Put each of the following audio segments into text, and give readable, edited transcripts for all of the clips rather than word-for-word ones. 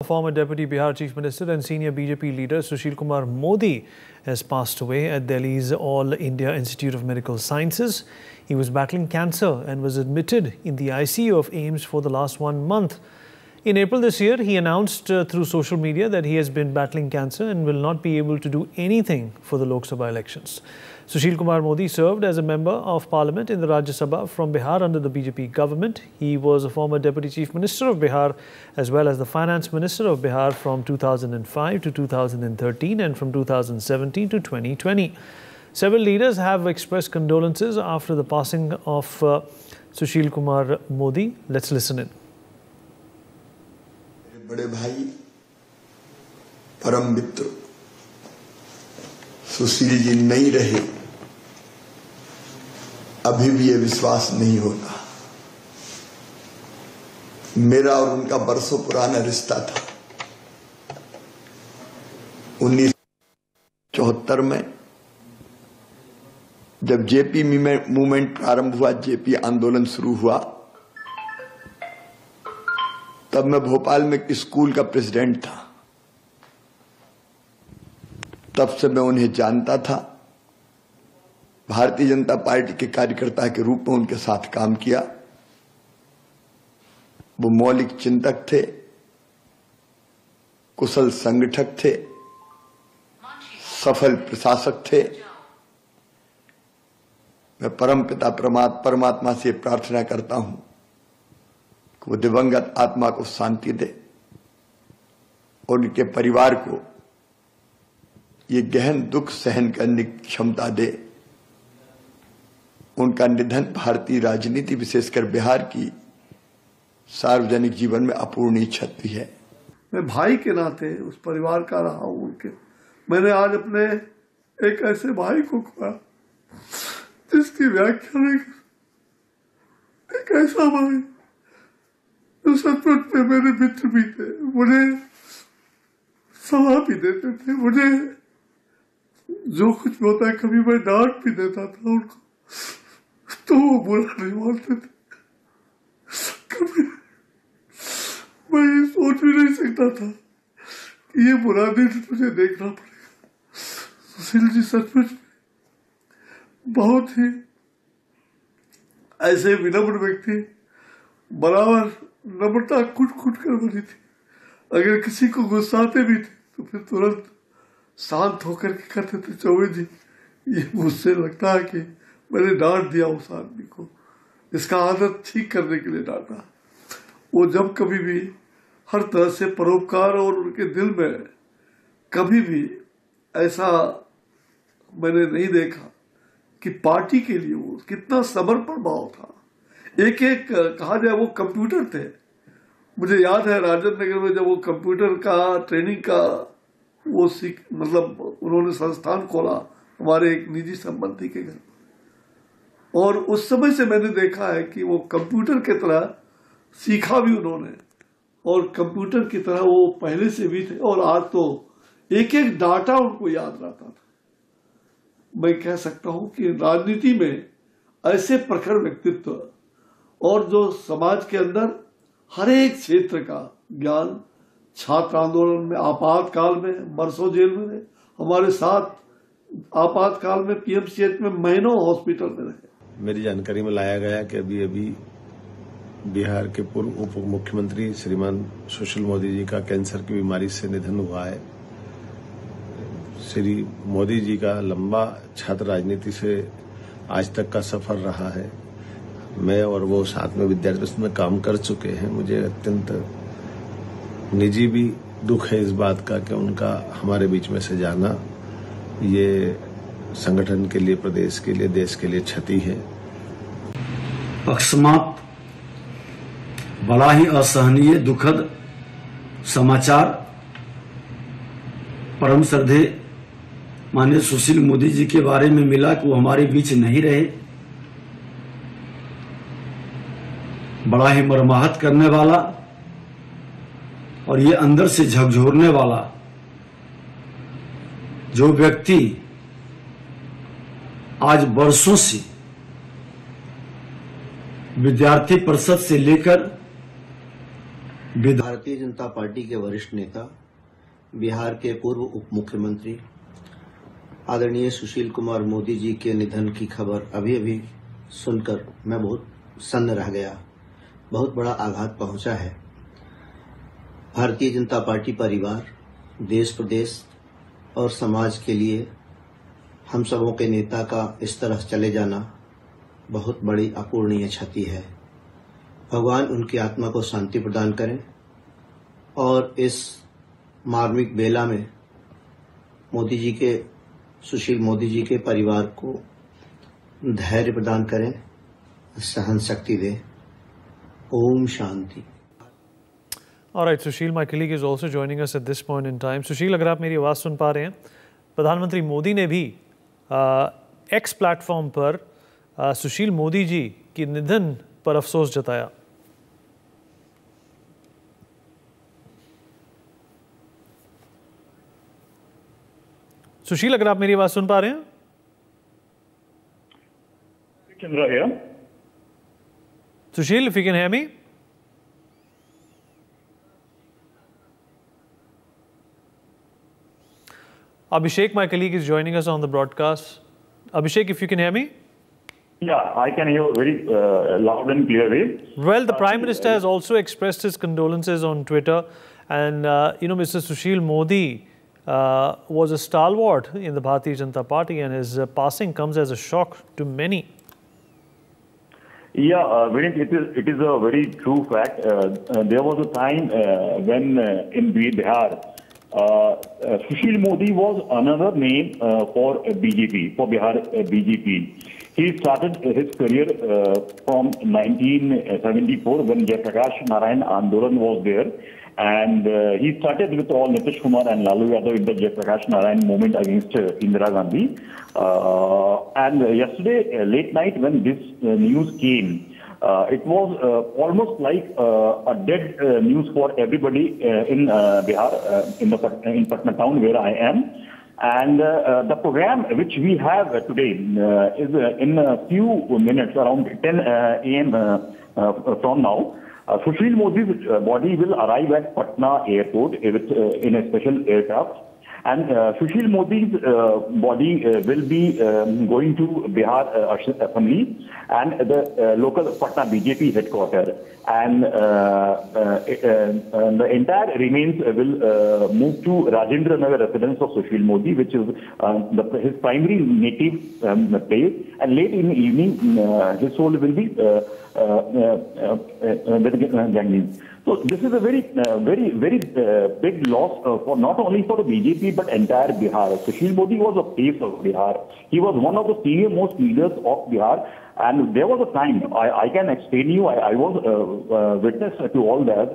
Former Deputy Bihar Chief Minister and senior BJP leader Sushil Kumar Modi has passed away at Delhi's All India Institute of Medical Sciences. He was battling cancer and was admitted in the ICU of AIIMS for the last 1 month. In April this year, he announced through social media that he has been battling cancer and will not be able to do anything for the Lok Sabha elections. Sushil Kumar Modi served as a member of parliament in the Rajya Sabha from Bihar under the BJP government. He was a former Deputy Chief Minister of Bihar as well as the Finance Minister of Bihar from 2005 to 2013 and from 2017 to 2020. Several leaders have expressed condolences after the passing of Sushil Kumar Modi. Let's listen in. बड़े भाई परम मित्र सुशील जी नहीं रहे, अभी भी ये विश्वास नहीं होता। मेरा और उनका बरसों पुराना रिश्ता था। 1974 में जब जेपी मूवमेंट प्रारंभ हुआ, जेपी आंदोलन शुरू हुआ, तब मैं भोपाल में एक स्कूल का प्रेसिडेंट था। तब से मैं उन्हें जानता था। भारतीय जनता पार्टी के कार्यकर्ता के रूप में उनके साथ काम किया। वो मौलिक चिंतक थे, कुशल संगठक थे, सफल प्रशासक थे। मैं परमपिता परमात्मा से प्रार्थना करता हूं कि वो दिवंगत आत्मा को शांति दे और उनके परिवार को ये गहन दुख सहन करने की क्षमता दे। उनका निधन भारतीय राजनीति, विशेषकर बिहार की सार्वजनिक जीवन में अपूरणीय क्षति है। मैं भाई के नाते उस परिवार का रहा हूं। उनके मैंने आज अपने एक ऐसे भाई को खोया जिसकी व्याख्या नहीं, एक ऐसा भाई जो सचमुच में मेरे मित्र भी थे, मुझे सलाह भी देते थे, मुझे जो कुछ भी होता है कभी मैं डांट भी देता था उनको, तो वो बुरा नहीं मानते थे। कभी मैं ये सोच भी नहीं सकता था कि ये बुरा दिन मुझे देखना पड़ेगा। सुशील जी सचमुच बहुत ही ऐसे विनम्र व्यक्ति, बराबर नम्रता कुट कर बनी थी। अगर किसी को गुस्साते भी थे तो फिर तुरंत शांत होकर के कहते थे, चौबे जी ये मुझसे लगता है कि मैंने डांट दिया उस आदमी को, इसका आदत ठीक करने के लिए डांटा। वो जब कभी भी हर तरह से परोपकार, और उनके दिल में कभी भी ऐसा मैंने नहीं देखा कि पार्टी के लिए वो कितना समर्पण भाव था। एक एक कहा जाए वो कंप्यूटर थे। मुझे याद है राजेंद्र नगर में जब वो कंप्यूटर का ट्रेनिंग का वो मतलब उन्होंने संस्थान खोला हमारे एक निजी संबंधी के घर, और उस समय से मैंने देखा है कि वो कंप्यूटर की तरह सीखा भी उन्होंने, और कंप्यूटर की तरह वो पहले से भी थे, और आज तो एक एक डाटा उनको याद रहता था। मैं कह सकता हूं कि राजनीति में ऐसे प्रखर व्यक्तित्व और जो समाज के अंदर हर एक क्षेत्र का ज्ञान, छात्र आंदोलन में, आपातकाल में बरसों जेल में रहे, हमारे साथ आपातकाल में पीएमसीएच में महीनों हॉस्पिटल में रहे। मेरी जानकारी में लाया गया कि अभी बिहार के पूर्व उप मुख्यमंत्री श्रीमान सुशील मोदी जी का कैंसर की बीमारी से निधन हुआ है। श्री मोदी जी का लंबा छात्र राजनीति से आज तक का सफर रहा है। मैं और वो साथ में विद्यार्थी में काम कर चुके हैं। मुझे अत्यंत निजी भी दुख है इस बात का कि उनका हमारे बीच में से जाना ये संगठन के लिए, प्रदेश के लिए, देश के लिए क्षति है। अकस्मात बड़ा ही असहनीय दुखद समाचार परम श्रद्धेय माननीय सुशील मोदी जी के बारे में मिला कि वो हमारे बीच नहीं रहे। बड़ा ही मर्माहत करने वाला और ये अंदर से झकझोरने वाला जो व्यक्ति आज वर्षों से विद्यार्थी परिषद से लेकर भारतीय जनता पार्टी के वरिष्ठ नेता, बिहार के पूर्व उप मुख्यमंत्री आदरणीय सुशील कुमार मोदी जी के निधन की खबर अभी अभी सुनकर मैं बहुत सन्न रह गया। बहुत बड़ा आघात पहुंचा है। भारतीय जनता पार्टी परिवार, देश प्रदेश और समाज के लिए हम सबों के नेता का इस तरह चले जाना बहुत बड़ी अपूरणीय क्षति है। भगवान उनकी आत्मा को शांति प्रदान करें और इस मार्मिक बेला में सुशील मोदी जी के परिवार को धैर्य प्रदान करें, सहन शक्ति दें। Om Shanti. All right, Sushil, my colleague is also joining us at this point in time. Sushil, अगर आप मेरी आवाज़ सुन पा रहे हैं, प्रधानमंत्री मोदी ने भी एक्स प्लेटफॉर्म पर सुशील मोदी जी के निधन पर अफसोस जताया। सुशील, अगर आप मेरी आवाज़ सुन पा रहे हैं? Chandra here. Sushil, if you can hear me. Abhishek, my colleague, is joining us on the broadcast. Abhishek, if you can hear me. Yeah, I can hear very loud and clearly. Well, the Prime Minister has also expressed his condolences on Twitter. And, Mr. Sushil Modi was a stalwart in the Bharatiya Janata Party, and his passing comes as a shock to many. Yeah, Vinit, it is a very true fact. There was a time when in Bihar, Sushil Modi was another name for BJP, for Bihar BJP. He started his career from 1974 when Jayaprakash Narayan Andolan was there. And he started with all Nitish Kumar and Lalu Yadav in the Jayaprakash Narayan movement against Indira Gandhi. And yesterday, late night, when this news came, it was almost like a dead news for everybody in Bihar, in Patna town where I am. And the program which we have today is in a few minutes, around 10 a.m. From now. Sushil Modi's body will arrive at Patna airport in a special aircraft. And Sushil Modi's body will be going to Bihar Assembly and the local Patna BJP headquarters. And the entire remains will move to Rajendra Nagar residence of Sushil Modi, which is his primary native place. And late in the evening, his soul will be with Gandhi. So this is a very big loss for not only for the BJP but entire Bihar. Sushil Modi was a face of Bihar. He was one of the senior most leaders of Bihar. And there was a time, I can explain you, I was witness to all that.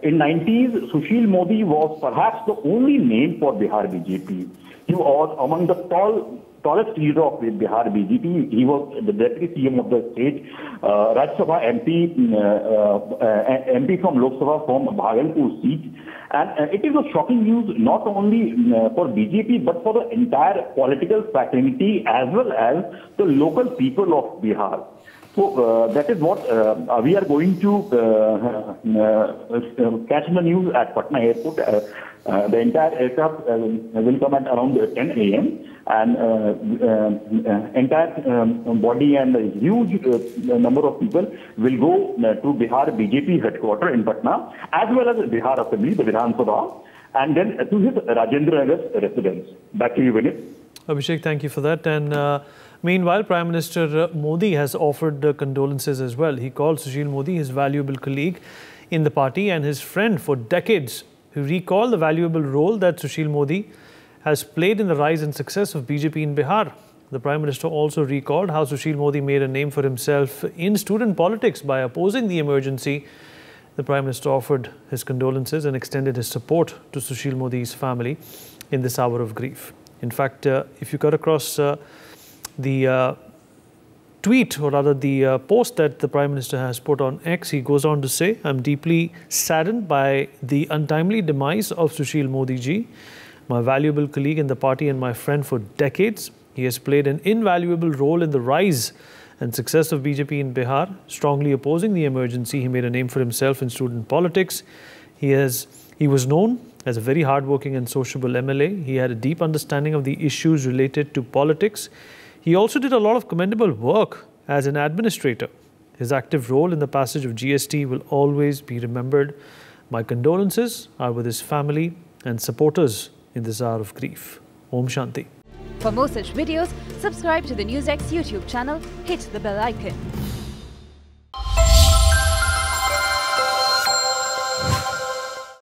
In 90s, Sushil Modi was perhaps the only name for Bihar BJP. He was among the tallest leader of Bihar BJP. He was the deputy CM of the state, Rajya Sabha MP from Lok Sabha from Bhagalpur seat. And it is a shocking news not only for BJP but for the entire political fraternity as well as the local people of Bihar. So that is what we are going to catch the news at Patna airport. The entire aircraft will come at around 10 a.m. and entire body and a huge number of people will go to Bihar BJP headquarters in Patna as well as Bihar Assembly, the Vidhan Sabha, and then to his Rajendra Nagar residence. Back to you, Vinit. Abhishek, thank you for that. And meanwhile, Prime Minister Modi has offered condolences as well. He called Sushil Modi his valuable colleague in the party and his friend for decades. He recalled the valuable role that Sushil Modi has played in the rise and success of BJP in Bihar. The Prime Minister also recalled how Sushil Modi made a name for himself in student politics by opposing the emergency. The Prime Minister offered his condolences and extended his support to Sushil Modi's family in this hour of grief. In fact, if you cut across the tweet, or rather the post that the Prime Minister has put on X, he goes on to say, "I'm deeply saddened by the untimely demise of Sushil Modi ji, my valuable colleague in the party and my friend for decades. He has played an invaluable role in the rise and success of BJP in Bihar. Strongly opposing the emergency, he made a name for himself in student politics. He was known as a very hardworking and sociable MLA. He had a deep understanding of the issues related to politics. He also did a lot of commendable work as an administrator. His active role in the passage of GST will always be remembered. My condolences are with his family and supporters in this hour of grief. Om Shanti. For more such videos, subscribe to the NewsX YouTube channel, hit the bell icon.